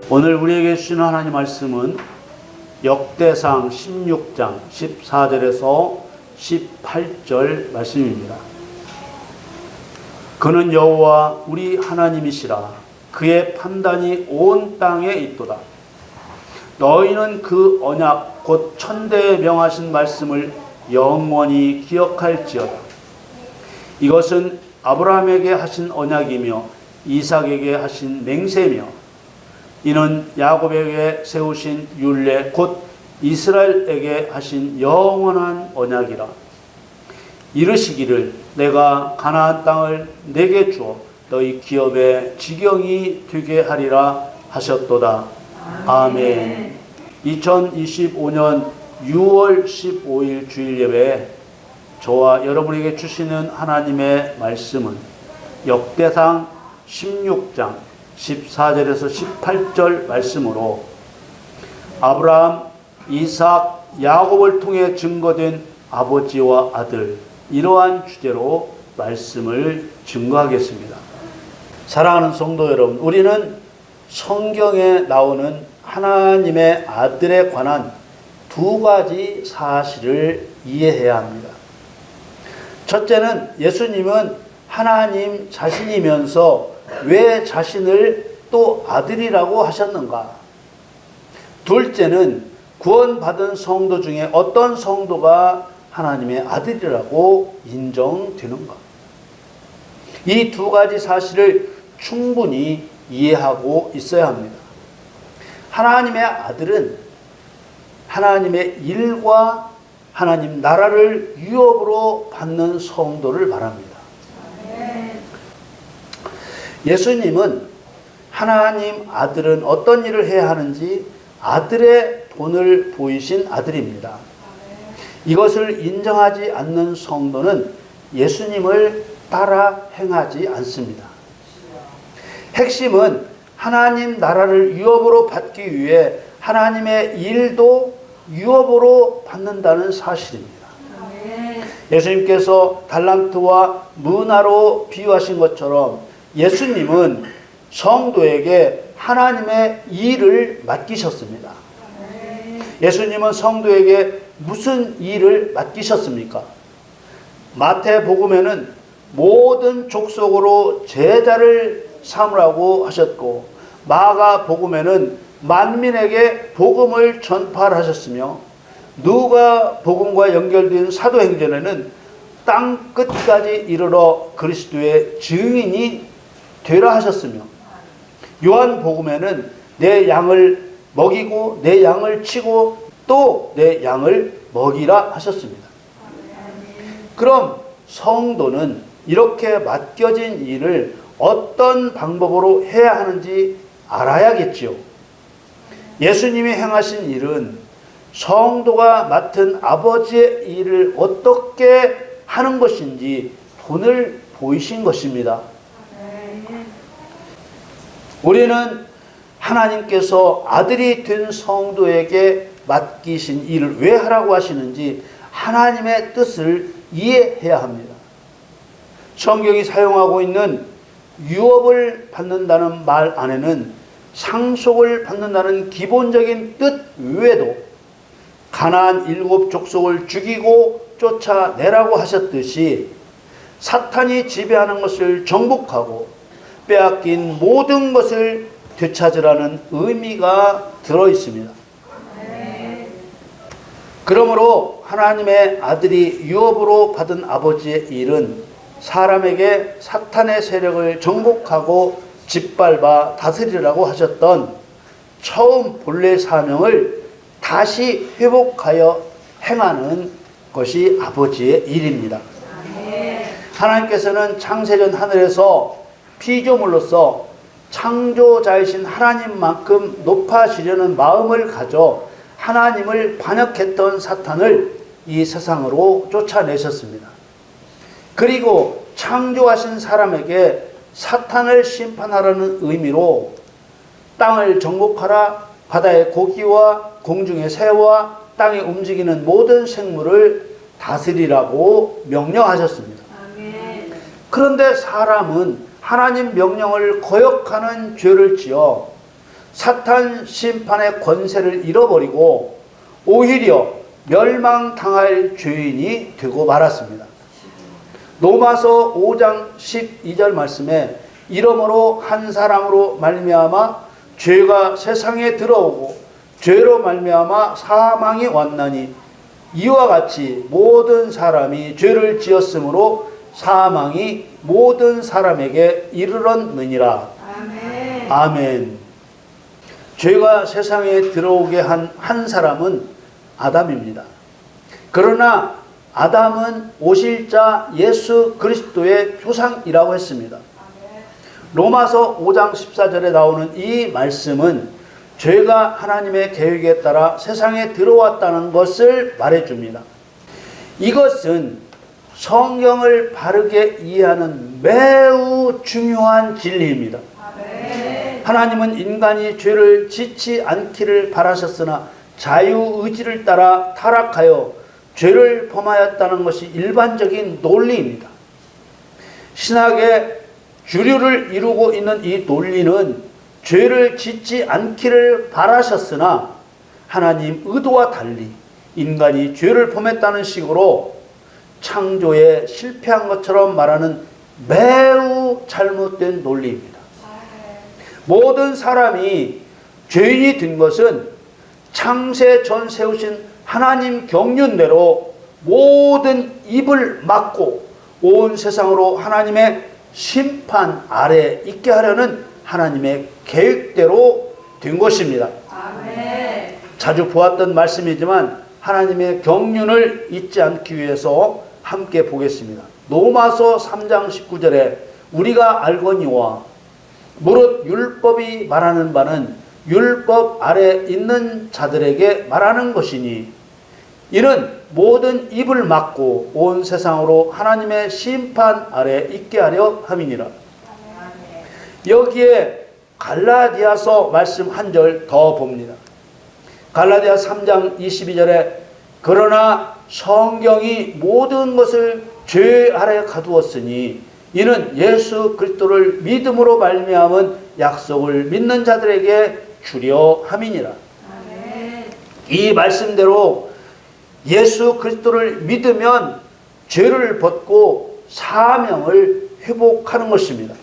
오늘 우리에게 주시는 하나님 말씀은 역대상 16장 14절에서 18절 말씀입니다. 그는 여호와 우리 하나님이시라. 그의 판단이 온 땅에 있도다. 너희는 그 언약 곧 천대에 명하신 말씀을 영원히 기억할지어다. 이것은 아브라함에게 하신 언약이며 이삭에게 하신 맹세며 이는 야곱에게 세우신 율례 곧 이스라엘에게 하신 영원한 언약이라. 이르시기를 내가 가나안 땅을 내게 주어 너희 기업의 지경이 되게 하리라 하셨도다. 아멘. 2025년 6월 15일 주일 예배에 저와 여러분에게 주시는 하나님의 말씀은 역대상 16장 14절에서 18절 말씀으로 아브라함, 이삭, 야곱을 통해 증거된 아버지와 아들, 이러한 주제로 말씀을 증거하겠습니다. 사랑하는 성도 여러분, 우리는 성경에 나오는 하나님의 아들에 관한 두 가지 사실을 이해해야 합니다. 첫째는 예수님은 하나님 자신이면서 왜 자신을 또 아들이라고 하셨는가? 둘째는 구원받은 성도 중에 어떤 성도가 하나님의 아들이라고 인정되는가? 이 두 가지 사실을 충분히 이해하고 있어야 합니다. 하나님의 아들은 하나님의 일과 하나님 나라를 유업으로 받는 성도를 말합니다. 예수님은 하나님 아들은 어떤 일을 해야 하는지 아들의 본을 보이신 아들입니다. 이것을 인정하지 않는 성도는 예수님을 따라 행하지 않습니다. 핵심은 하나님 나라를 유업으로 받기 위해 하나님의 일도 유업으로 받는다는 사실입니다. 예수님께서 달란트와 문화로 비유하신 것처럼 예수님은 성도에게 하나님의 일을 맡기셨습니다. 예수님은 성도에게 무슨 일을 맡기셨습니까? 마태복음에는 모든 족속으로 제자를 삼으라고 하셨고 마가복음에는 만민에게 복음을 전파하셨으며 누가복음과 연결된 사도행전에는 땅 끝까지 이르러 그리스도의 증인이 되라 하셨으며 요한복음에는 내 양을 먹이고 내 양을 치고 또 내 양을 먹이라 하셨습니다. 그럼 성도는 이렇게 맡겨진 일을 어떤 방법으로 해야 하는지 알아야겠지요. 예수님이 행하신 일은 성도가 맡은 아버지의 일을 어떻게 하는 것인지 본을 보이신 것입니다. 우리는 하나님께서 아들이 된 성도에게 맡기신 일을 왜 하라고 하시는지 하나님의 뜻을 이해해야 합니다. 성경이 사용하고 있는 유업을 받는다는 말 안에는 상속을 받는다는 기본적인 뜻 외에도 가나안 7족속을 죽이고 쫓아내라고 하셨듯이 사탄이 지배하는 것을 정복하고 빼앗긴 모든 것을 되찾으라는 의미가 들어 있습니다. 그러므로 하나님의 아들이 유업으로 받은 아버지의 일은 사람에게 사탄의 세력을 정복하고 짓밟아 다스리라고 하셨던 처음 본래 사명을 다시 회복하여 행하는 것이 아버지의 일입니다. 하나님께서는 창세전 하늘에서 피조물로서 창조자이신 하나님만큼 높아지려는 마음을 가져 하나님을 반역했던 사탄을 이 세상으로 쫓아내셨습니다. 그리고 창조하신 사람에게 사탄을 심판하라는 의미로 땅을 정복하라, 바다의 고기와 공중의 새와 땅에 움직이는 모든 생물을 다스리라고 명령하셨습니다. 그런데 사람은 하나님 명령을 거역하는 죄를 지어 사탄 심판의 권세를 잃어버리고 오히려 멸망당할 죄인이 되고 말았습니다. 로마서 5장 12절 말씀에 이러므로 한 사람으로 말미암아 죄가 세상에 들어오고 죄로 말미암아 사망이 왔나니 이와 같이 모든 사람이 죄를 지었으므로 사망이 모든 사람에게 이르렀느니라. 아멘. 아멘. 죄가 세상에 들어오게 한 사람은 아담입니다. 그러나 아담은 오실 자 예수 그리스도의 조상이라고 했습니다. 로마서 5장 14절에 나오는 이 말씀은 죄가 하나님의 계획에 따라 세상에 들어왔다는 것을 말해줍니다. 이것은 성경을 바르게 이해하는 매우 중요한 진리입니다. 하나님은 인간이 죄를 짓지 않기를 바라셨으나 자유의지를 따라 타락하여 죄를 범하였다는 것이 일반적인 논리입니다. 신학의 주류를 이루고 있는 이 논리는 죄를 짓지 않기를 바라셨으나 하나님 의도와 달리 인간이 죄를 범했다는 식으로 창조에 실패한 것처럼 말하는 매우 잘못된 논리입니다. 모든 사람이 죄인이 된 것은 창세 전 세우신 하나님 경륜대로 모든 입을 막고 온 세상으로 하나님의 심판 아래 있게 하려는 하나님의 계획대로 된 것입니다. 아멘. 자주 보았던 말씀이지만 하나님의 경륜을 잊지 않기 위해서 함께 보겠습니다. 로마서 3장 19절에 우리가 알거니와 무릇 율법이 말하는 바는 율법 아래 있는 자들에게 말하는 것이니 이는 모든 입을 막고 온 세상으로 하나님의 심판 아래 있게 하려 함이니라. 여기에 갈라디아서 말씀 한 절 더 봅니다. 갈라디아 3장 22절에 그러나 성경이 모든 것을 죄 아래 가두었으니 이는 예수 그리스도를 믿음으로 말미암은 약속을 믿는 자들에게 주려 함이니라. 이 말씀대로 예수 그리스도를 믿으면 죄를 벗고 사명을 회복하는 것입니다.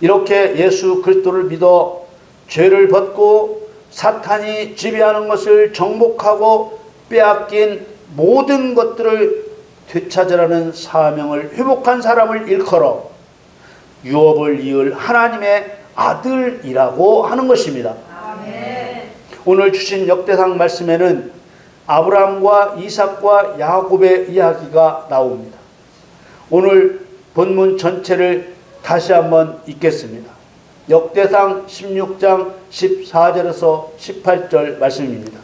이렇게 예수 그리스도를 믿어 죄를 벗고 사탄이 지배하는 것을 정복하고 빼앗긴 모든 것들을 되찾으라는 사명을 회복한 사람을 일컬어 유업을 이을 하나님의 아들이라고 하는 것입니다. 아멘. 오늘 주신 역대상 말씀에는 아브라함과 이삭과 야곱의 이야기가 나옵니다. 오늘 본문 전체를 다시 한번 읽겠습니다. 역대상 16장 14절에서 18절 말씀입니다.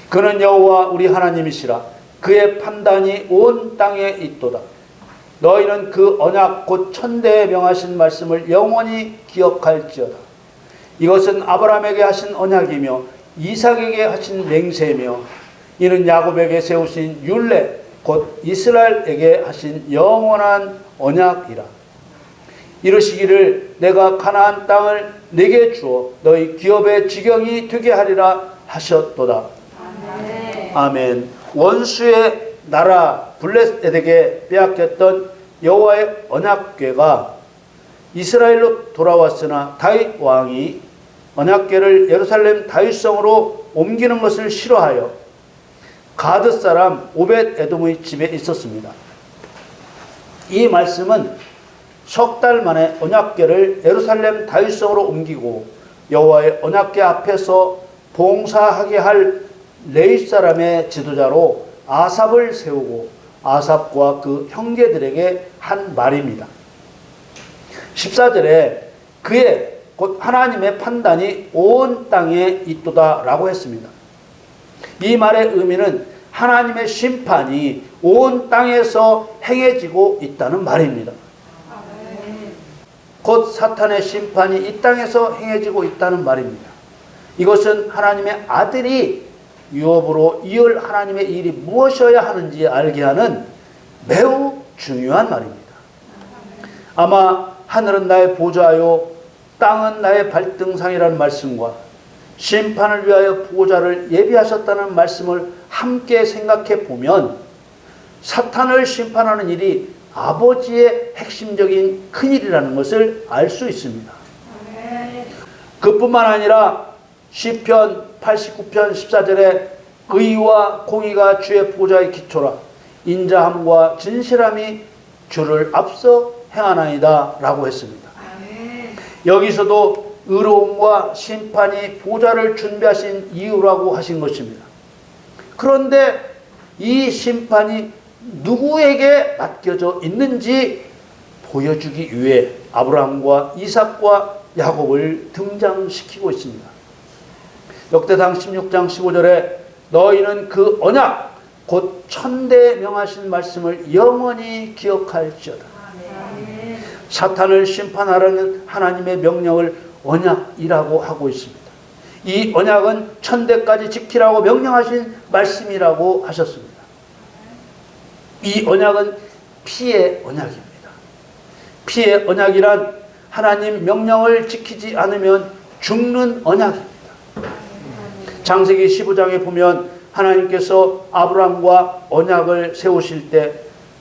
그는 여호와 우리 하나님이시라. 그의 판단이 온 땅에 있도다. 너희는 그 언약 곧 천대에 명하신 말씀을 영원히 기억할지어다. 이것은 아브라함에게 하신 언약이며 이삭에게 하신 맹세며 이는 야곱에게 세우신 율례 곧 이스라엘에게 하신 영원한 언약이라. 이르시기를 내가 가나안 땅을 네게 주어 너희 기업의 지경이 되게 하리라 하셨도다. 아멘. 아멘. 원수의 나라 블레셋에게 빼앗겼던 여호와의 언약궤가 이스라엘로 돌아왔으나 다윗 왕이 언약궤를 예루살렘 다윗성으로 옮기는 것을 싫어하여 가드 사람 오벳 에돔의 집에 있었습니다. 이 말씀은 석 달 만에 언약궤를 예루살렘 다윗성으로 옮기고 여호와의 언약궤 앞에서 봉사하게 할 레위 사람의 지도자로 아삽을 세우고 아삽과 그 형제들에게 한 말입니다. 14절에 그의 곧 하나님의 판단이 온 땅에 있도다 라고 했습니다. 이 말의 의미는 하나님의 심판이 온 땅에서 행해지고 있다는 말입니다. 곧 사탄의 심판이 이 땅에서 행해지고 있다는 말입니다. 이것은 하나님의 아들이 유업으로 이을 하나님의 일이 무엇이어야 하는지 알게 하는 매우 중요한 말입니다. 아마 하늘은 나의 보좌요 땅은 나의 발등상이라는 말씀과 심판을 위하여 보좌를 예비하셨다는 말씀을 함께 생각해 보면 사탄을 심판하는 일이 아버지의 핵심적인 큰일이라는 것을 알 수 있습니다. 그뿐만 아니라 시편 89편 14절에 의와 공의가 주의 보좌의 기초라 인자함과 진실함이 주를 앞서 행하나이다 라고 했습니다. 여기서도 의로움과 심판이 보좌를 준비하신 이유라고 하신 것입니다. 그런데 이 심판이 누구에게 맡겨져 있는지 보여주기 위해 아브라함과 이삭과 야곱을 등장시키고 있습니다. 역대상 16장 15절에 너희는 그 언약 곧 천대 명하신 말씀을 영원히 기억할지어다. 사탄을 심판하라는 하나님의 명령을 언약이라고 하고 있습니다. 이 언약은 천대까지 지키라고 명령하신 말씀이라고 하셨습니다. 이 언약은 피의 언약입니다. 피의 언약이란 하나님 명령을 지키지 않으면 죽는 언약입니다. 창세기 15장에 보면 하나님께서 아브라함과 언약을 세우실 때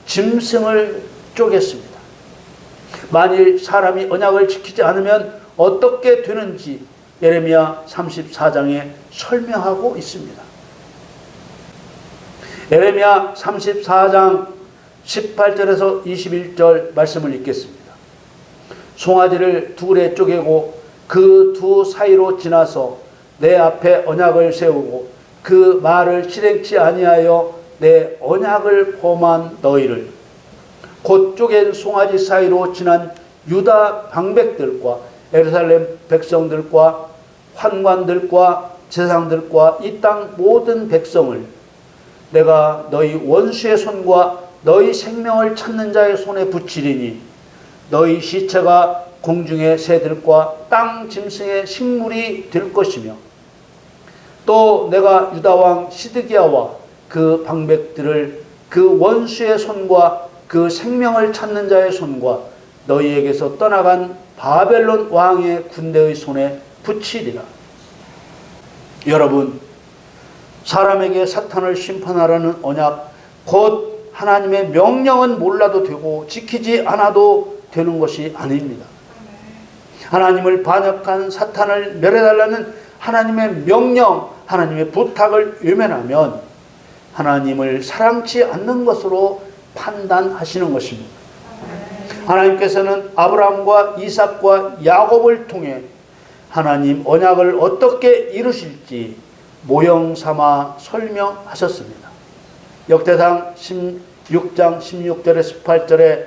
짐승을 쪼갰습니다. 만일 사람이 언약을 지키지 않으면 어떻게 되는지 예레미야 34장에 설명하고 있습니다. 예레미야 34장 18절에서 21절 말씀을 읽겠습니다. 송아지를 둘에 쪼개고 그 두 사이로 지나서 내 앞에 언약을 세우고 그 말을 실행치 아니하여 내 언약을 범한 너희를 곧 쪼갠 송아지 사이로 지난 유다 방백들과 예루살렘 백성들과 환관들과 제사장들과 이 땅 모든 백성을 내가 너희 원수의 손과 너희 생명을 찾는 자의 손에 붙이리니 너희 시체가 공중의 새들과 땅 짐승의 식물이 될 것이며 또 내가 유다왕 시드기야와 그 방백들을 그 원수의 손과 그 생명을 찾는 자의 손과 너희에게서 떠나간 바벨론 왕의 군대의 손에 붙이리라. 여러분, 사람에게 사탄을 심판하라는 언약, 곧 하나님의 명령은 몰라도 되고 지키지 않아도 되는 것이 아닙니다. 하나님을 반역한 사탄을 멸해달라는 하나님의 명령, 하나님의 부탁을 외면하면 하나님을 사랑치 않는 것으로 판단하시는 것입니다. 하나님께서는 아브라함과 이삭과 야곱을 통해 하나님 언약을 어떻게 이루실지 모형 삼아 설명하셨습니다. 역대상 16장 16절에 18절에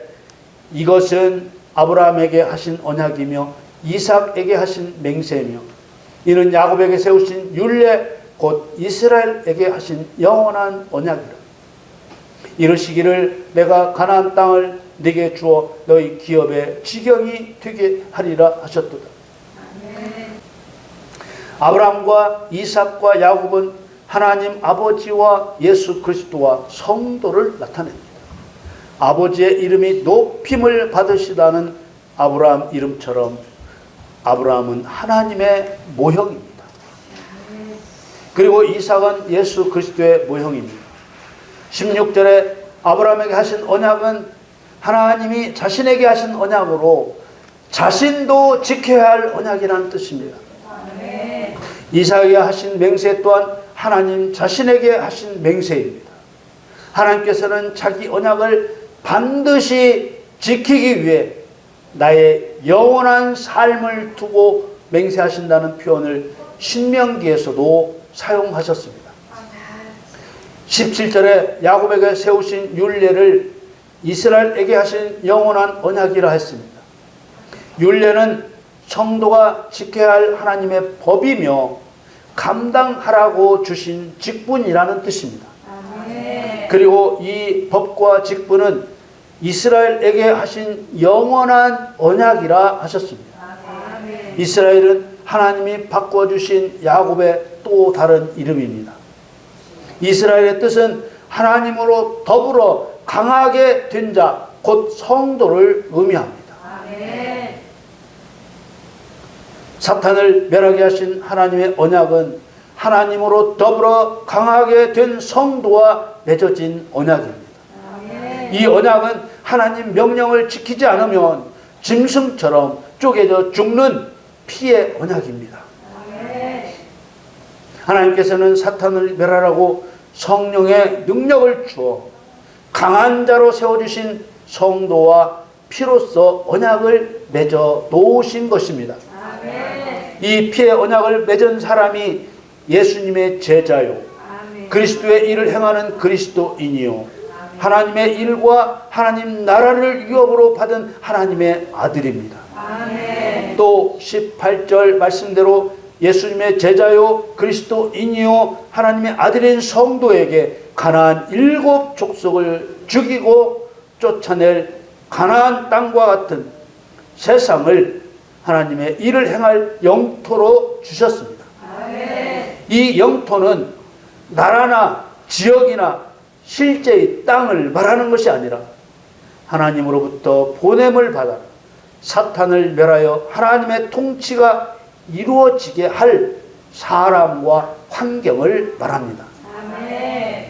이것은 아브라함에게 하신 언약이며 이삭에게 하신 맹세며 이는 야곱에게 세우신 율례 곧 이스라엘에게 하신 영원한 언약이라. 이르시기를 내가 가나안 땅을 네게 주어 너희 기업의 지경이 되게 하리라 하셨도다. 아브라함과 이삭과 야곱은 하나님 아버지와 예수 그리스도와 성도를 나타냅니다. 아버지의 이름이 높임을 받으시다는 아브라함 이름처럼 아브라함은 하나님의 모형입니다. 그리고 이삭은 예수 그리스도의 모형입니다. 16절에 아브라함에게 하신 언약은 하나님이 자신에게 하신 언약으로 자신도 지켜야 할 언약이라는 뜻입니다. 이삭에게 하신 맹세 또한 하나님 자신에게 하신 맹세입니다. 하나님께서는 자기 언약을 반드시 지키기 위해 나의 영원한 삶을 두고 맹세하신다는 표현을 신명기에서도 사용하셨습니다. 17절에 야곱에게 세우신 율례를 이스라엘에게 하신 영원한 언약이라 했습니다. 율례는 성도가 지켜야 할 하나님의 법이며 감당하라고 주신 직분이라는 뜻입니다. 그리고 이 법과 직분은 이스라엘에게 하신 영원한 언약이라 하셨습니다. 이스라엘은 하나님이 바꿔주신 야곱의 또 다른 이름입니다. 이스라엘의 뜻은 하나님으로 더불어 강하게 된 자, 곧 성도를 의미합니다. 아멘. 사탄을 멸하게 하신 하나님의 언약은 하나님으로 더불어 강하게 된 성도와 맺어진 언약입니다. 아멘. 이 언약은 하나님 명령을 지키지 않으면 짐승처럼 쪼개져 죽는 피의 언약입니다. 아멘. 하나님께서는 사탄을 멸하라고 성령의 능력을 주어 강한 자로 세워주신 성도와 피로써 언약을 맺어 놓으신 것입니다. 아멘. 이 피의 언약을 맺은 사람이 예수님의 제자요, 아멘. 그리스도의 일을 행하는 그리스도인이요, 하나님의 일과 하나님 나라를 유업으로 받은 하나님의 아들입니다. 아멘. 또 18절 말씀대로 예수님의 제자요 그리스도인이요 하나님의 아들인 성도에게 가나안 7 족속을 죽이고 쫓아낼 가나안 땅과 같은 세상을 하나님의 일을 행할 영토로 주셨습니다. 아멘. 이 영토는 나라나 지역이나 실제의 땅을 말하는 것이 아니라 하나님으로부터 보냄을 받아 사탄을 멸하여 하나님의 통치가 이루어지게 할 사람과 환경을 말합니다. 아멘.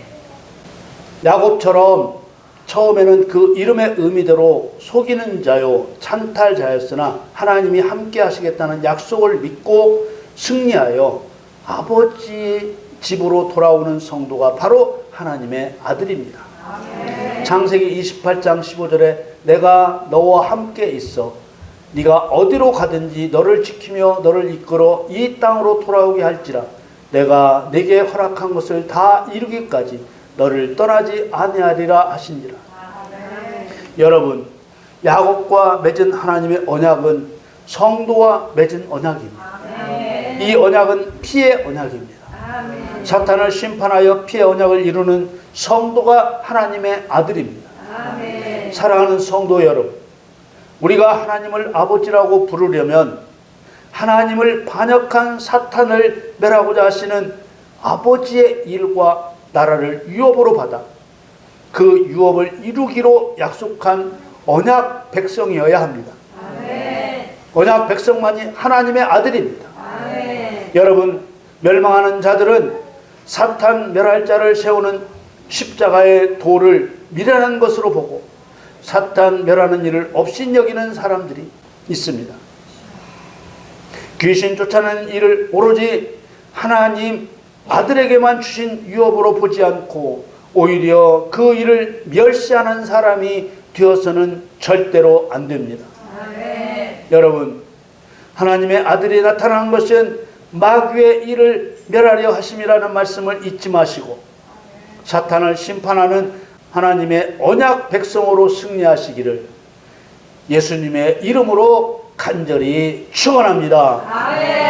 야곱처럼 처음에는 그 이름의 의미대로 속이는 자요 찬탈자였으나 하나님이 함께 하시겠다는 약속을 믿고 승리하여 아버지 집으로 돌아오는 성도가 바로 하나님의 아들입니다. 아멘. 창세기 28장 15절에 내가 너와 함께 있어 네가 어디로 가든지 너를 지키며 너를 이끌어 이 땅으로 돌아오게 할지라 내가 네게 허락한 것을 다 이루기까지 너를 떠나지 아니하리라 하시니라. 아멘. 여러분, 야곱과 맺은 하나님의 언약은 성도와 맺은 언약입니다. 아멘. 이 언약은 피의 언약입니다. 아멘. 사탄을 심판하여 피의 언약을 이루는 성도가 하나님의 아들입니다. 아멘. 사랑하는 성도 여러분, 우리가 하나님을 아버지라고 부르려면 하나님을 반역한 사탄을 멸하고자 하시는 아버지의 일과 나라를 유업으로 받아 그 유업을 이루기로 약속한 언약 백성이어야 합니다. 아멘. 언약 백성만이 하나님의 아들입니다. 아멘. 여러분, 멸망하는 자들은 사탄 멸할 자를 세우는 십자가의 도를 미련한 것으로 보고 사탄 멸하는 일을 업신여기는 사람들이 있습니다. 귀신 쫓아내는 일을 오로지 하나님 아들에게만 주신 유업으로 보지 않고 오히려 그 일을 멸시하는 사람이 되어서는 절대로 안 됩니다. 아멘. 여러분, 하나님의 아들이 나타난 것은 마귀의 일을 멸하려 하심이라는 말씀을 잊지 마시고 사탄을 심판하는 하나님의 언약 백성으로 승리하시기를 예수님의 이름으로 간절히 축원합니다. 아멘.